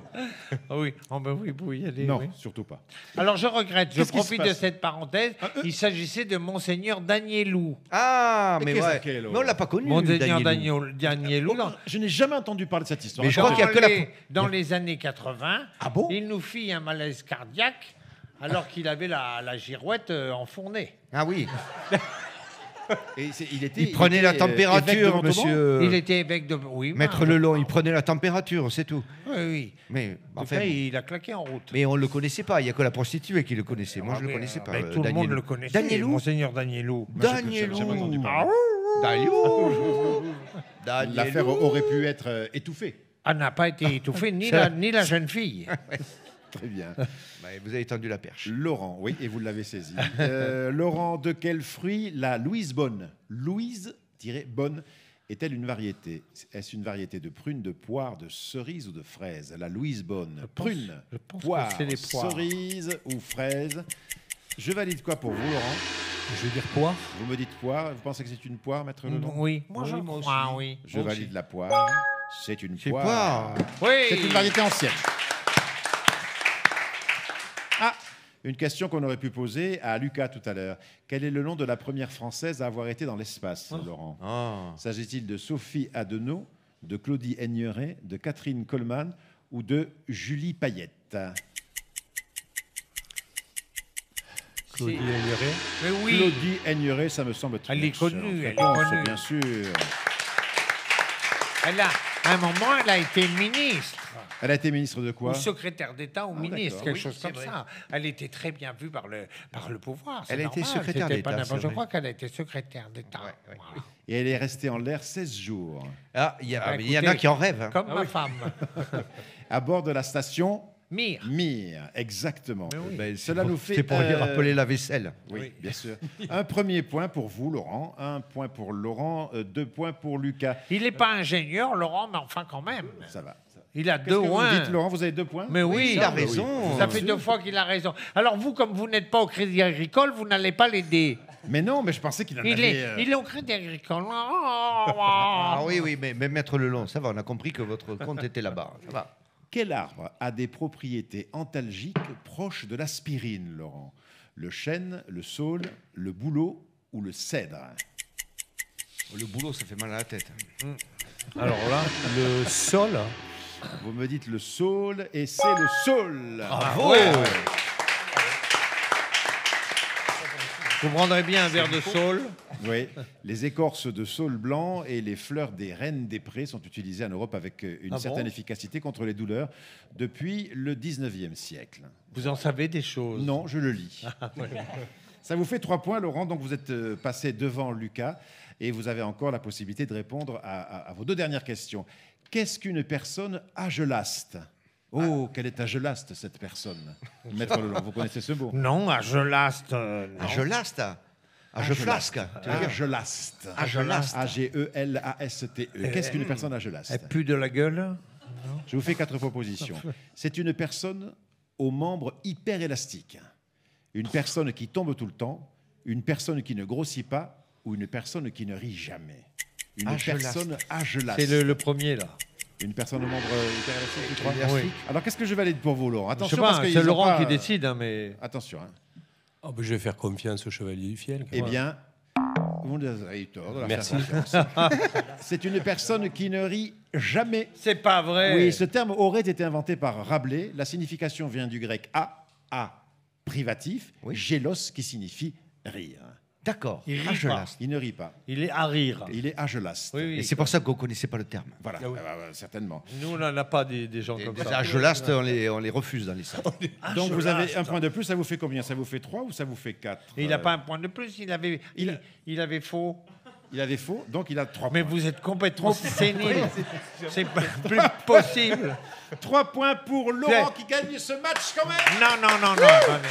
Ah oui, oh ben oui, vous pouvez y aller. Non, oui. surtout pas. Alors je regrette, je Qu'est-ce qui se profite de passe cette parenthèse. Il s'agissait de Monseigneur Danielou. Ah, Mais mais qu'est-ce ouais. que c'est, là Mais on l'a pas connu. Monseigneur Danielou. Danielou. Je n'ai jamais entendu parler de cette histoire. Mais je crois qu'il y a que la- Dans les années 80, Ah bon? il nous fit un malaise cardiaque alors qu'il avait la girouette enfournée. Ah oui. Et Il prenait la température, monsieur. Il était évêque de... Oui, Maître bah, Lelon, il prenait la température, c'est tout. Oui, oui. Mais Enfin, enfin, il a claqué en route. mais on le connaissait pas. Il y a que la prostituée qui le connaissait. Moi, Ah je le oui, connaissais pas. mais tout le Danielou. monde le connaissait. Danielou. Monseigneur Danielou. Danielou. J'ai jamais entendu Ah, parler. Danielou. L'affaire aurait pu être étouffée. Elle n'a pas été étouffée, ni la jeune fille. Très bien. Bah, vous avez tendu la perche. Laurent, oui, et vous l'avez saisi. Laurent, de quel fruit la Louise Bonne, Louise-Bonne, est-elle une variété? Est-ce une variété de prune, de poire, de cerise ou de fraise? La Louise Bonne, prune, je pense que poire, c'est les poires. cerise ou fraise? Je valide quoi pour vous, Laurent? Je vais dire poire. Vous me dites poire. Vous pensez que c'est une poire, maître Lelon? Oui, moi je Oui, moi crois, aussi. oui. Je valide la poire. C'est une C'est poire. poire. Oui. C'est une variété ancienne. Ah, une question qu'on aurait pu poser à Lucas tout à l'heure. Quel est le nom de la première Française à avoir été dans l'espace, Laurent? Ah. S'agit-il de Sophie Adenau, de Claudie Aigneret, de Catherine Coleman ou de Julie Payette? Claudie Aigneret. Mais oui, Claudie Aigneret, ça me semble très Elle est connue, elle est Réponse, connue. bien sûr. à un moment, elle a été ministre. Elle a été ministre de quoi? Ou secrétaire d'État ou ministre, d'accord, quelque oui, chose c'est comme vrai. ça. Elle était très bien vue par le pouvoir. c'est Elle a été normal, secrétaire c'était pas d'État, n'importe- c'est Je vrai. crois qu'elle a été secrétaire d'État. Ouais. Voilà. Et elle est restée en l'air 16 jours. Ah, il y en a écoutez, qui en rêvent. hein. Comme ma femme. À bord de la station Mire. Mir, exactement. oui. Ben, Cela nous fait... C'est pour lui rappeler la vaisselle. Oui, bien sûr. Un premier point pour vous, Laurent. Un point pour Laurent. 2 points pour Lucas. Il n'est pas ingénieur, Laurent, mais enfin quand même. Ça va. Il a Qu'est-ce 2 que vous points. dites, Laurent? Vous avez 2 points? Mais oui, il a raison. Ça fait 2 fois qu'il a raison. Alors vous, comme vous n'êtes pas au Crédit Agricole, vous n'allez pas l'aider. Mais non, mais je pensais qu'il en Il avait... est, il est au Crédit Agricole. Ah oui, mais Maître Lelon, ça va, on a compris que votre compte était là-bas. Ça va. Quel arbre a des propriétés antalgiques proches de l'aspirine, Laurent? Le chêne, le saule, le bouleau ou le cèdre? Le boulot, ça fait mal à la tête. Alors là, le sol. Vous me dites le saule et c'est le saule. Bravo. Vous prendrez bien un verre de saule. Oui, les écorces de saule blanc et les fleurs des rennes des prés sont utilisées en Europe avec une certaine efficacité contre les douleurs depuis le 19e siècle. Vous en savez des choses. Non, je le lis. Ça vous fait 3 points, Laurent, donc vous êtes passé devant Lucas et vous avez encore la possibilité de répondre à vos 2 dernières questions. Qu'est-ce qu'une personne agelaste? Oh, quelle est agelaste, cette personne? Maître Lelon, vous connaissez ce mot? Non, à Gelaste. Ah, je laste. Ah, je flasque. Tu veux dire Agelaste. Agelaste. A-G-E-L-A-S-T-E. Qu'est-ce qu'une personne agelaste? Elle pue de la gueule. Je vous fais 4 propositions. C'est une personne aux membres hyper élastiques, une personne qui tombe tout le temps, une personne qui ne grossit pas ou une personne qui ne rit jamais. Une Agelaste. personne agelaste. C'est le premier, là. Une personne aux membres hyper élastiques, tu crois? Oui. Alors qu'est-ce que je valide pour vous, Laurent? Je sais Attention, pas, parce qu'ils c'est ont Laurent pas- qui décide, hein, mais... Attention. Hein. Ah, ben, je vais faire confiance au Chevalier du Fiel. Eh bien, vous avez eu tort de leur Merci. faire confiance. C'est une personne qui ne rit jamais. C'est pas vrai. Oui, ce terme aurait été inventé par Rabelais. La signification vient du grec a privatif, Oui. gélos, qui signifie rire. D'accord. Il rit Ah, je pas. laste. Il ne rit pas. Il est à rire. Il est agelaste. Oui, oui. Et c'est pour ça qu'on ne connaissait pas le terme. Voilà, certainement. Nous, on n'en a pas des gens comme ça. Ah, je laste, on les refuse dans les salles. Donc vous avez un point de plus, ça vous fait combien? Ça vous fait 3 ou ça vous fait 4? Et il n'a pas un point de plus, il avait faux. Il avait faux, donc il a 3 Mais points. vous êtes complètement sénile. C'est pas plus possible. 3 points pour Laurent qui gagne ce match quand même. Non, non, non, non. Attendez.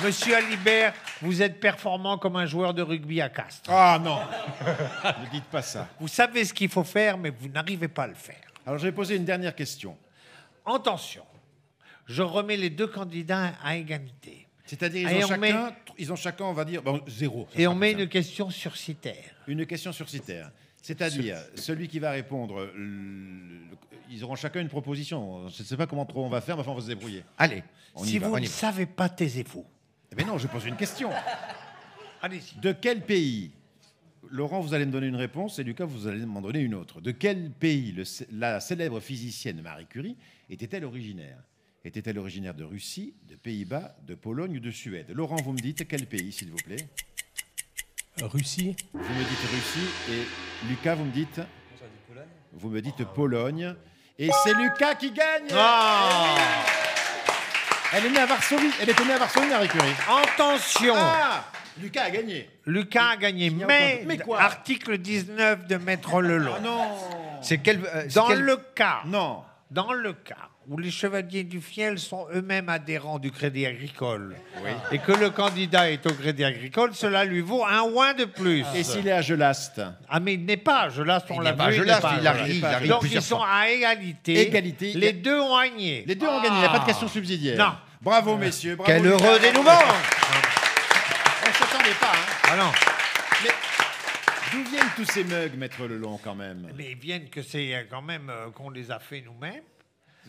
Monsieur Alibert, vous êtes performant comme un joueur de rugby à Castres. Ah non, ne dites pas ça. Vous savez ce qu'il faut faire, mais vous n'arrivez pas à le faire. Alors je vais poser une dernière question. Attention, je remets les 2 candidats à égalité. C'est-à-dire Et ils ont chacun, on va dire, 0. Et on met une question sursitaire. Une question sursitaire. C'est-à-dire, celui qui va répondre, ils auront chacun une proposition. Je ne sais pas comment trop on va faire, mais enfin, on va se débrouiller. Allez. Si vous ne savez pas, taisez-vous. Mais non, je pose une question. Allez-y. De quel pays, Laurent, vous allez me donner une réponse et Lucas, vous allez m'en donner une autre. De quel pays la célèbre physicienne Marie Curie était-elle originaire? Était-elle originaire de Russie, de Pays-Bas, de Pologne ou de Suède? Laurent, vous me dites quel pays, s'il vous plaît? Russie. Vous me dites Russie et Lucas, vous me dites? Vous me dites Pologne. Et c'est Lucas qui gagne. Elle est née à Varsovie. Elle était née à Varsovie, Marie Curie. Attention, Ah, Lucas a gagné. Lucas a gagné, y a mais, encore- mais quoi article 19 de Maître Lelon. Ah non. C'est quel. Dans le cas Non. Dans le cas où les chevaliers du Fiel sont eux-mêmes adhérents du Crédit Agricole et que le candidat est au Crédit Agricole, cela lui vaut un ouin de plus. Et s'il est à Gelaste? Ah mais il n'est pas, je lasse, on Il l'a n'est pas vu, Gelaste, n'est pas il a Gelaste. ri, il a ri Donc plusieurs ils sont fois. à égalité. Égalité. Les 2 ont gagné. Les 2 ont gagné. Il n'y a pas de question subsidiaire. Non. Bravo, messieurs. Bravo, Quel Lucas. heureux dénouement. On ne s'attendait pas. Hein. Ah non. Mais d'où viennent tous ces mugs, Maître Lelon, quand même? Mais ils viennent que c'est quand même qu'on les a fait nous-mêmes.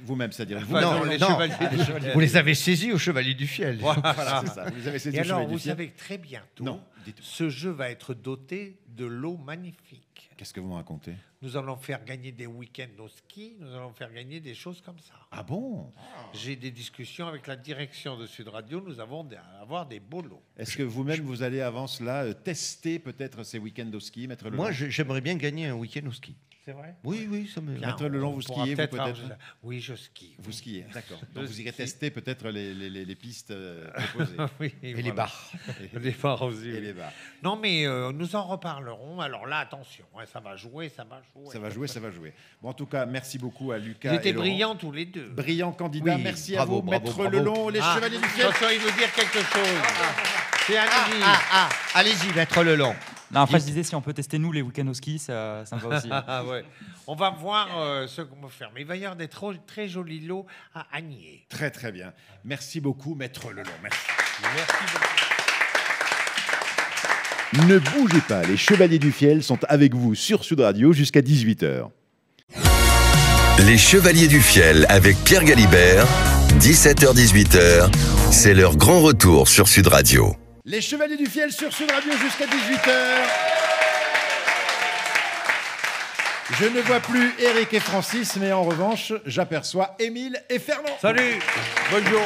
Vous-même, c'est-à-dire vous. Enfin, Non, les non. chevaliers des chevaliers. Vous les avez saisis au Chevalier du Fiel. Voilà, c'est ça. Vous les avez saisis Et au alors, Chevalier vous du Fiel. savez que très bientôt, Non, dites-moi. ce jeu va être doté de l'eau magnifique. Qu'est-ce que vous me racontez? Nous allons faire gagner des week-ends au ski, nous allons faire gagner des choses comme ça. Ah bon? J'ai des discussions avec la direction de Sud Radio, nous allons avoir des beaux lots. Est-ce que vous-même, vous allez avant cela tester peut-être ces week-ends au ski, Maître Lelong? Moi, j'aimerais bien gagner un week-end au ski. C'est vrai? Oui, oui, ça me. Maître Lelong, vous On pourra skiez, vous peut-être? arranger ça. Oui, je skie. Vous skiez, d'accord. Je Donc vous irez skie. tester peut-être les pistes proposées. Oui, Et voilà. les bars. Les bars aussi. Et oui. les bars. Non, mais nous en reparlerons. Alors là, attention, hein, ça va jouer, ça va jouer. Ça va jouer, ça va jouer. Bon, en tout cas, merci beaucoup à Lucas. Ils étaient et Laurent. brillants tous les deux. Brillants candidats. Oui, Merci bravo, à vous, bravo, Maître bravo. Lelong, les Chevaliers du Fiel. Attention, il veut dire quelque chose. C'est allez-y. Allez-y, Maître Lelong. Non, après, je disais, si on peut tester nous les week-ends au ski, ça me va aussi. Ah ouais. On va voir ce qu'on va faire. Mais il va y avoir des très jolis lots à Agnier. Très, très bien. Merci beaucoup, Maître Lelong. Merci. Ne bougez pas, les Chevaliers du Fiel sont avec vous sur Sud Radio jusqu'à 18h. Les Chevaliers du Fiel avec Pierre Galibert, 17h-18h, c'est leur grand retour sur Sud Radio. Les Chevaliers du Fiel sur Sud Radio jusqu'à 18h. Je ne vois plus Eric et Francis, mais en revanche, j'aperçois Émile et Fernand. Salut, bonjour.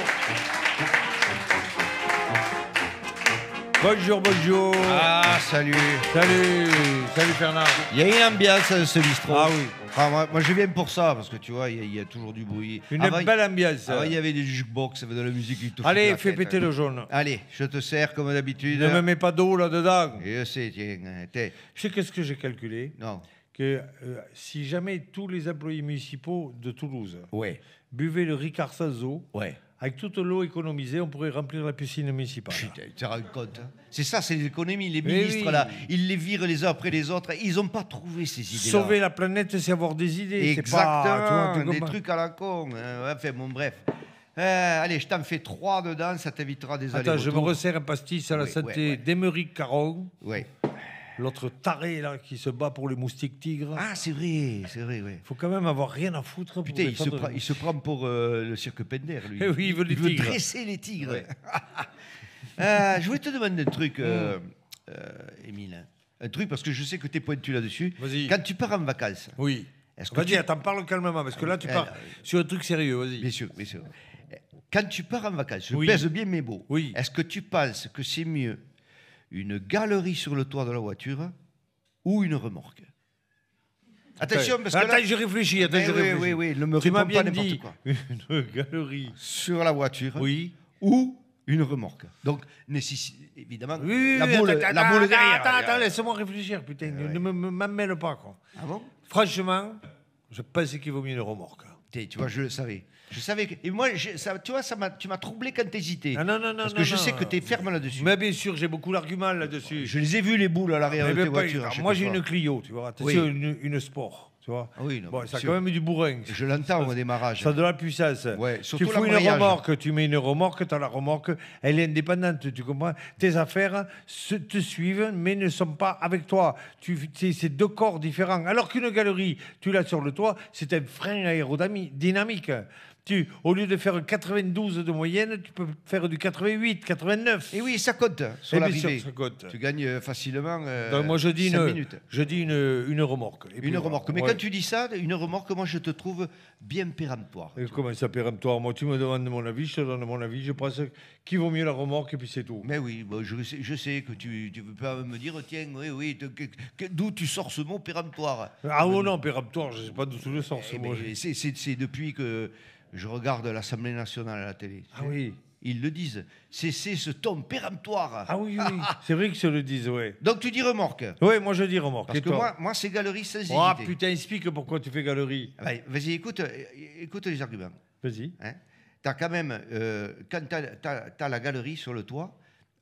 Bonjour, bonjour. Ah, salut. Salut Fernand. Il y a une ambiance à ce bistrot. Ah oui. Ah, moi, je viens pour ça, parce que tu vois, il y a toujours du bruit. Une Avant, belle ambiance. avant, il y avait des jukebox, de la musique qui te fout Allez, la fais tête. péter le jaune. Allez, je te sers comme d'habitude. Ne me mets pas d'eau là-dedans. Je sais, tiens, t'es. Tu sais qu'est-ce que j'ai calculé? Non. Que si jamais tous les employés municipaux de Toulouse Ouais, buvaient le Ricard sans eau, ouais. avec toute l'eau économisée, on pourrait remplir la piscine municipale. Putain, tu te rends compte, hein. C'est ça, c'est l'économie. Les Mais ministres, oui. là, ils les virent les uns après les autres. Ils n'ont pas trouvé ces idées-là. Sauver la planète, c'est avoir des idées. c'est pas, Exactement, tu vois, tu des comprends. trucs à la con. Enfin, bon, bref. Allez, je t'en fais 3 dedans, ça t'évitera des Attends, je me allers-retours. resserre un pastis à la Oui, santé ouais. d'Émeric Caron, Ouais. l'autre taré là qui se bat pour les moustiques tigres. Ah, c'est vrai, ouais. Faut quand même avoir rien à foutre pour Putain, défendre- il se prend pour le cirque Pender, lui. Eh oui, il veut les tigres. dresser les tigres. Ouais. Je voulais te demander un truc, Émile. Un truc, parce que je sais que tu es pointu là-dessus. Vas-y. Quand tu pars en vacances, Oui. est-ce que Vas-y, tu... attends, parle calmement, parce que là, tu Eh, pars sur un truc sérieux, vas-y. Bien sûr, bien sûr. Quand tu pars en vacances, je Oui. pèse bien mes mots. Oui. Est-ce que tu penses que c'est mieux une galerie sur le toit de la voiture ou une remorque? Attention, parce que Attends, là... je réfléchis, attends, Eh je oui, réfléchis. oui, oui, ne me Tu m'as réponds pas bien n'importe dit quoi. une galerie. Sur la voiture Oui. ou une remorque. Donc, évidemment, Oui, la oui, boule, attends, la boule derrière. Attends, laisse-moi réfléchir, putain. Ne m'emmène pas, quoi. Ah bon? Franchement, je pense qu'il vaut mieux une remorque. Tu vois, je le savais. Je savais que... Et moi, tu vois, tu m'as troublé quand t'hésitais. Ah non, non, non. Parce non, que je non. sais que t'es ferme là-dessus. Mais bien sûr, j'ai beaucoup d'arguments là-dessus. Je les ai vus, les boules à l'arrière Mais de tes ben, pas- voitures. à chaque moi, j'ai fois. une Clio, tu vois. Attention, Oui. une sport, tu vois. Ah oui, non, Bon, bien ça a sûr. quand même du bourrin. Je l'entends au démarrage. Ça a de la puissance. Ouais, Tu surtout fous une l'embrayage. remorque, tu mets une remorque, tu as la remorque, elle est indépendante, tu comprends? Tes affaires te suivent, mais ne sont pas avec toi. C'est deux corps différents. Alors qu'une galerie, tu l'as sur le toit, c'est un frein aérodynamique. Au lieu de faire 92 de moyenne, tu peux faire du 88, 89. Et oui, ça compte sur Eh bien l'arrivée. sûr, ça compte. Tu gagnes facilement Donc moi, je dis 5 minutes. une remorque. Et puis Une voilà. remorque. Mais Ouais. quand tu dis ça, une remorque, moi, je te trouve bien péremptoire. Et comment ça péremptoire? Moi, tu me demandes mon avis, je te donne mon avis. Je pense qu'il vaut mieux la remorque et puis c'est tout. Mais oui, bon, je sais que tu ne veux pas me dire, tiens, oui, d'où tu sors ce mot péremptoire? Ah oh non, péremptoire, je ne sais pas de tout le sens. Eh moi. ben, c'est depuis que je regarde l'Assemblée nationale à la télé. Ah oui. Ils le disent. C'est ce ton péremptoire. Ah oui, oui. C'est vrai que se le disent, ouais. Donc tu dis remorque. Oui, moi je dis remorque. Parce Et que toi? moi c'est galerie sans hésiter. Oh putain, explique pourquoi tu fais galerie. Ah ben, vas-y, écoute les arguments. Vas-y. Hein. T'as quand même, quand t'as la galerie sur le toit,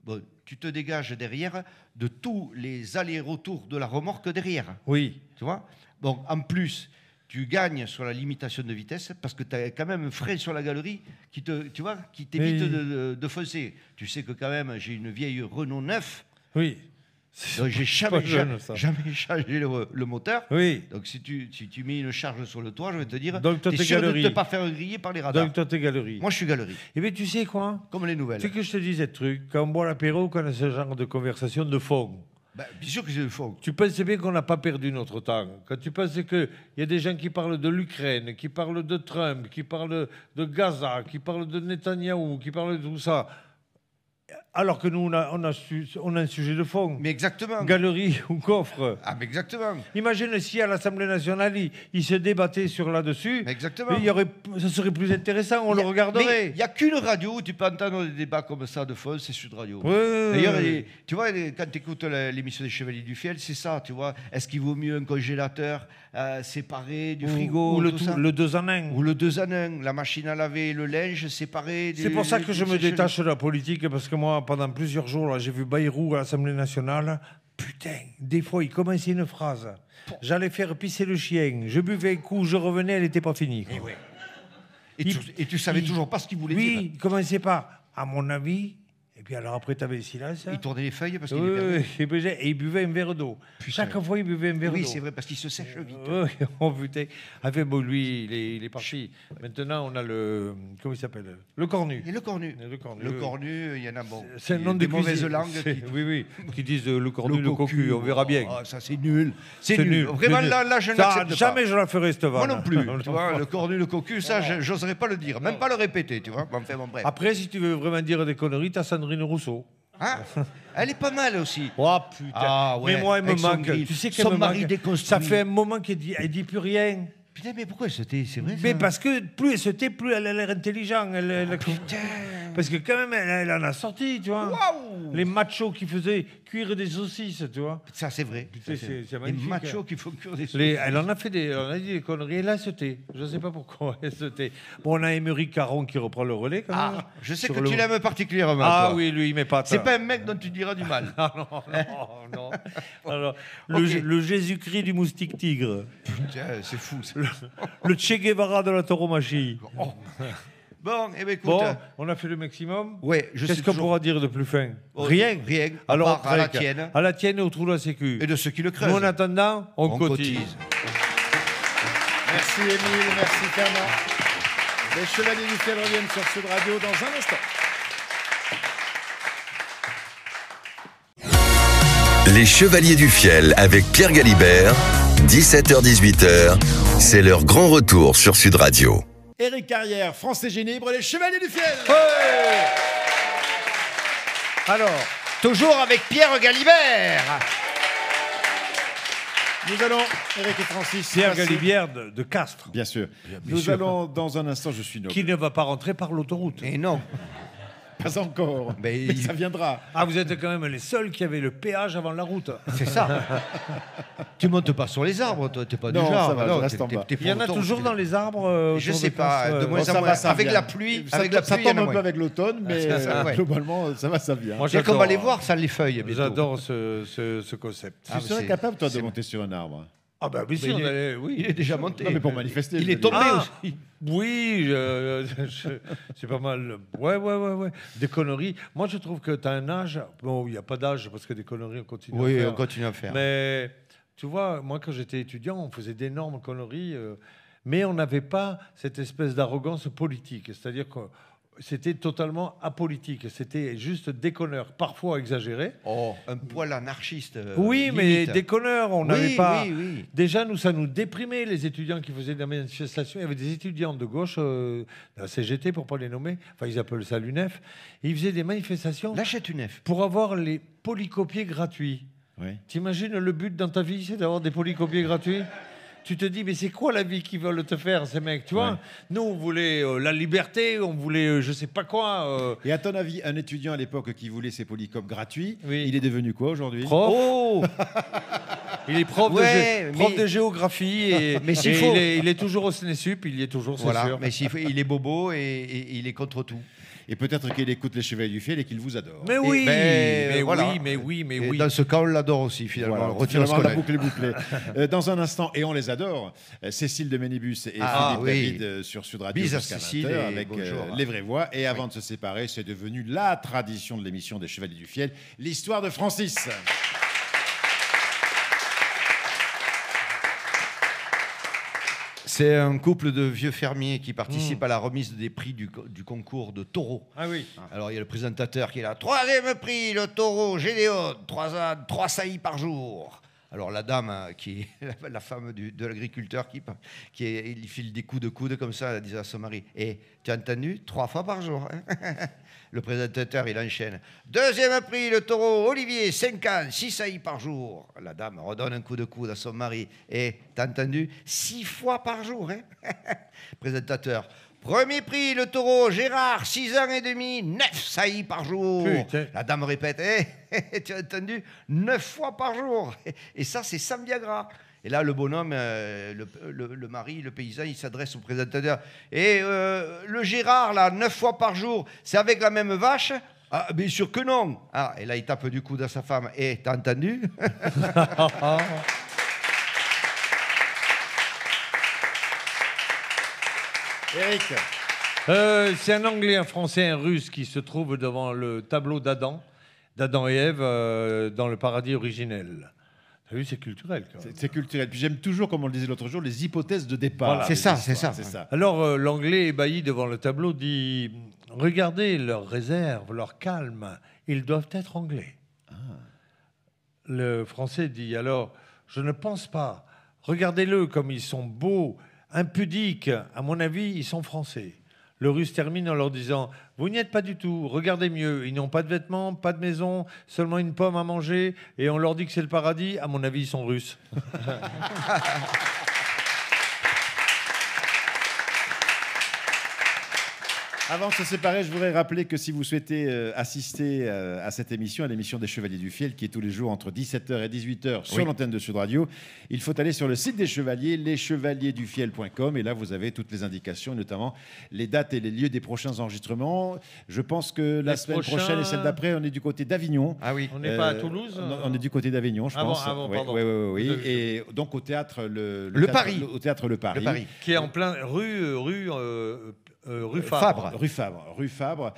bon, tu te dégages derrière de tous les allers-retours de la remorque derrière. Oui. Tu vois? Bon, en plus, tu gagnes sur la limitation de vitesse parce que tu as quand même un frein sur la galerie qui t'évite Oui. de foncer. Tu sais que quand même, j'ai une vieille Renault 9. Oui. Donc j'ai pas jeune, ça. jamais changé le moteur. Oui. Donc si tu mets une charge sur le toit, je vais te dire, Donc, toi, t'es t'es sûr de galerie. ne te pas faire griller par les radars. Donc toi, t'es galerie. Moi, je suis galerie, Eh bien, tu sais quoi? comme les nouvelles. Tu sais que je te dis un truc. Quand on boit l'apéro, quand on a ce genre de conversation de fond, Bien sûr que c'est le fond. Tu penses bien qu'on n'a pas perdu notre temps. Quand tu penses qu'il y a des gens qui parlent de l'Ukraine, qui parlent de Trump, qui parlent de Gaza, qui parlent de Netanyahou, qui parlent de tout ça, alors que nous, on a un sujet de fond. Mais exactement. Galerie ou coffre. Ah, mais exactement. Imagine si à l'Assemblée nationale, ils se débattaient sur là-dessus. Mais exactement. Mais ça serait plus intéressant, on le regarderait. Il n'y a qu'une radio où tu peux entendre des débats comme ça de fond, c'est Sud Radio. Ouais, D'ailleurs, tu vois, quand tu écoutes l'émission des Chevaliers du Fiel, c'est ça, tu vois. Est-ce qu'il vaut mieux un congélateur séparé du frigo ou tout ça le 2 en 1. Ou le 2 en 1, la machine à laver, le linge séparé. C'est pour ça que je me détache de la politique, parce que moi, pendant plusieurs jours, là, j'ai vu Bayrou à l'Assemblée nationale. Putain, des fois, il commençait une phrase. J'allais faire pisser le chien. Je buvais un coup, je revenais, elle n'était pas finie. Et tu savais toujours pas ce qu'il voulait dire. Oui, il commençait pas. À mon avis. Et puis alors après, tu avais le silence. Il tournait les feuilles parce qu'il et il buvait un verre d'eau. Chaque fois, il buvait un verre d'eau. Oui, c'est vrai, parce qu'il se sèche vite. Oh putain. Enfin, bon, lui, il est parti. Maintenant, on a le... Comment il s'appelle? Le cornu. Et le cornu. Le cornu, il y en a bon. C'est un nom de mauvaises langues. Oui, qui disent le cornu, le cocu. On verra bien. Oh, ça, c'est nul. C'est nul. Vraiment, là, je n'accepte pas. Jamais je la ferai, cette vanne. Moi non plus. Tu vois, le cornu, le cocu, ça, j'oserais pas le dire. Même pas le répéter, tu vois. Enfin, bon, bref. Après, si tu veux vraiment dire des conneries, t'as Sandrine Rousseau. Ah, elle est pas mal aussi. Oh putain. Ah, ouais. Mais moi, elle me manque. Tu sais qu'elle me mari manque. déconstruit. Ça fait un moment qu'elle dit plus rien. Putain, mais pourquoi elle se tait? C'est vrai ça? Mais parce que plus elle se tait, plus elle a l'air intelligente. Putain. Parce que quand même, elle en a sorti, tu vois. Waouh. Les machos qui faisaient cuire des saucisses, tu vois. Ça, c'est vrai. C'est Les magnifique. machos qui font cuire des saucisses. Elle en a fait elle en a dit des conneries. Et là, elle se tait. Je ne sais pas pourquoi elle se tait. Bon, on a Émeric Caron qui reprend le relais, quand même. Ah, je sais que tu l'aimes particulièrement. Ah toi. oui, lui, il met pas de C'est pas un mec dont tu diras du mal. Ah non. Alors, le Jésus-Christ du moustique tigre. Putain, c'est fou. Ça. Le Che Guevara de la tauromachie. Oh. Bon, eh ben, écoute. Bon, on a fait le maximum. Ouais, Qu'est-ce qu'on pourra dire de plus fin? Rien. Alors, à la tienne. À la tienne et au trou de la sécu. Et de ceux qui le creusent. Nous, en attendant, on cotise. Merci Émile, merci Fernand. Les Chevaliers du Fiel reviennent sur Sud Radio dans un instant. Les Chevaliers du Fiel avec Pierre Galibert, 17h-18h, c'est leur grand retour sur Sud Radio. Éric Carrière, Français Génibre, les Chevaliers du Fiel. Alors, toujours avec Pierre Galibert. Nous allons, Éric et Francis, Pierre passer- Galibert de Castres. Bien sûr. Nous sûr. allons, dans un instant, je suis noble. Qui ne va pas rentrer par l'autoroute. Et non. Pas encore, mais ça viendra. Ah, vous êtes quand même les seuls qui avaient le péage avant la route. C'est ça. Tu montes pas sur les arbres, toi. T'es pas Non, du genre. ça va, non, je reste en bas. Il y en a toujours dans les arbres. Je autour sais de pas. Castres, De moins ça en va, moins. ça Avec vient. la pluie. Ça, Avec la ça pluie, il y en tombe a un peu moins. avec l'automne, mais C'est ça, ouais. globalement, ça va, ça vient. Moi, Et qu'on va j'adore, les voir, ça les feuilles. bientôt. J'adore ce concept. Tu serais capable, toi, de monter sur un arbre? Ah ben oui, il il est déjà monté. Non, mais pour manifester. Il je est veux dire. tombé Ah, aussi. oui, c'est pas mal. Ouais. Des conneries. Moi, je trouve que tu as un âge. Bon, il n'y a pas d'âge parce que des conneries, on continue à Oui, faire. on continue à faire. Mais tu vois, moi, quand j'étais étudiant, on faisait d'énormes conneries, mais on n'avait pas cette espèce d'arrogance politique. C'est-à-dire que c'était totalement apolitique. C'était juste déconneur, parfois exagéré. Oh, un poil anarchiste. Oui, mais limite. déconneur, on n'avait Oui, pas. oui. Déjà, ça nous déprimait, les étudiants qui faisaient des manifestations. Il y avait des étudiants de gauche, de la CGT, pour ne pas les nommer, enfin, ils appellent ça l'UNEF, et ils faisaient des manifestations Lâchette une F. pour avoir les polycopiés gratuits. Oui. T'imagines le but dans ta vie, c'est d'avoir des polycopiés gratuits? Tu te dis, mais c'est quoi la vie qu'ils veulent te faire, ces mecs, tu vois? Ouais. Nous, on voulait la liberté, on voulait je sais pas quoi. Et à ton avis, un étudiant à l'époque qui voulait ses polycopes gratuits, Oui. il est devenu quoi aujourd'hui? Prof. Oh. Il est prof, Ouais, prof mais- de géographie et, Mais s'il et faut- il est toujours au Sénésup, il y est toujours, c'est Voilà, sûr. mais il est bobo et il est contre tout. Et peut-être qu'il écoute les Chevaliers du Fiel et qu'il vous adore. Mais oui, voilà. mais Et oui. dans ce cas, on l'adore aussi, finalement. Voilà, On retire finalement, ce qu'on la aime. boucle est bouclée. Dans un instant, et on les adore, Cécile de Ménibus et Ah, Philippe oui. David sur Sud Radio Bis à jusqu'à Cécile 20h et avec bonjour. Les Vraies Voix. Et avant de se séparer, c'est devenu la tradition de l'émission des Chevaliers du Fiel, l'histoire de Francis. C'est un couple de vieux fermiers qui participent à la remise des prix du concours de taureaux. Ah oui. Alors il y a le présentateur qui est là. 3e prix, le taureau Gédéon, 3 saillies par jour. Alors la dame, qui est la femme de l'agriculteur, il file des coups de coude comme ça, elle disait à son mari, tu as entendu, 3 fois par jour. Hein. Le présentateur, il enchaîne. 2e prix, le taureau Olivier, 5 ans, 6 saillies par jour. La dame redonne un coup de coude à son mari, t'as entendu, 6 fois par jour. Hein. Présentateur. 1er prix, le taureau Gérard, 6 ans et demi, 9 saillies par jour. Putain. La dame répète, tu as entendu, 9 fois par jour. Et ça, c'est sans Viagra. Et là, le bonhomme, le mari, le paysan, il s'adresse au présentateur. Le Gérard, là, 9 fois par jour, c'est avec la même vache? Ah, bien sûr que non. Ah, et là, il tape du coude à sa femme. T'as entendu? Eric. C'est un Anglais, un Français, un Russe qui se trouve devant le tableau d'Adam et Ève dans le paradis originel. T'as vu, c'est culturel. C'est culturel. Puis j'aime toujours, comme on le disait l'autre jour, les hypothèses de départ. Voilà. C'est ça. Alors l'Anglais ébahi devant le tableau dit « Regardez leur réserve, leur calme, ils doivent être anglais. Ah. » Le Français dit alors « Je ne pense pas. Regardez-le comme ils sont beaux, impudiques. À mon avis, ils sont français. » Le Russe termine en leur disant « Vous n'y êtes pas du tout, regardez mieux, ils n'ont pas de vêtements, pas de maison, seulement une pomme à manger, et on leur dit que c'est le paradis, à mon avis, ils sont russes. » Avant de se séparer, je voudrais rappeler que si vous souhaitez assister à cette émission, à l'émission des Chevaliers du Fiel, qui est tous les jours entre 17h et 18h sur l'antenne de Sud Radio, il faut aller sur le site des Chevaliers, leschevaliersdufiel.com, et là vous avez toutes les indications, notamment les dates et les lieux des prochains enregistrements. Je pense que la semaine prochaine et celle d'après, on est du côté d'Avignon. Ah oui. On n'est pas à Toulouse? On est du côté d'Avignon, je pense. Pardon. Oui. Et donc au théâtre Le Paris. Au théâtre Le Paris. Qui est en plein rue Fabre. Rue Fabre.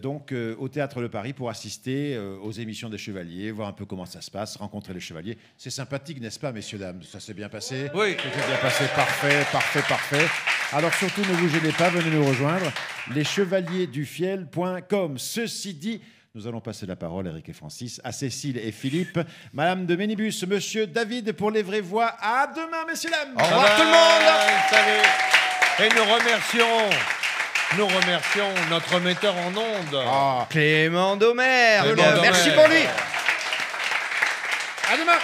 Donc au Théâtre Le Paris pour assister aux émissions des Chevaliers, voir un peu comment ça se passe, rencontrer les Chevaliers. C'est sympathique, n'est-ce pas, messieurs, dames? Ça s'est bien passé? Oui. Ça s'est bien passé, parfait. Alors surtout, ne vous gênez pas, venez nous rejoindre. leschevaliersdufiel.com. Ceci dit, nous allons passer la parole, Eric et Francis, à Cécile et Philippe, Madame de Ménibus, Monsieur David pour les vraies voix. À demain, messieurs, dames. Au revoir tout le monde. Salut. Et nous remercions notre metteur en ondes. Clément Domer. Clément Merci Domer. pour lui. À demain.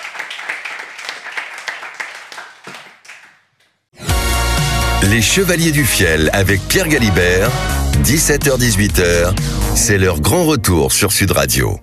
Les Chevaliers du Fiel avec Pierre Galibert, 17h-18h, c'est leur grand retour sur Sud Radio.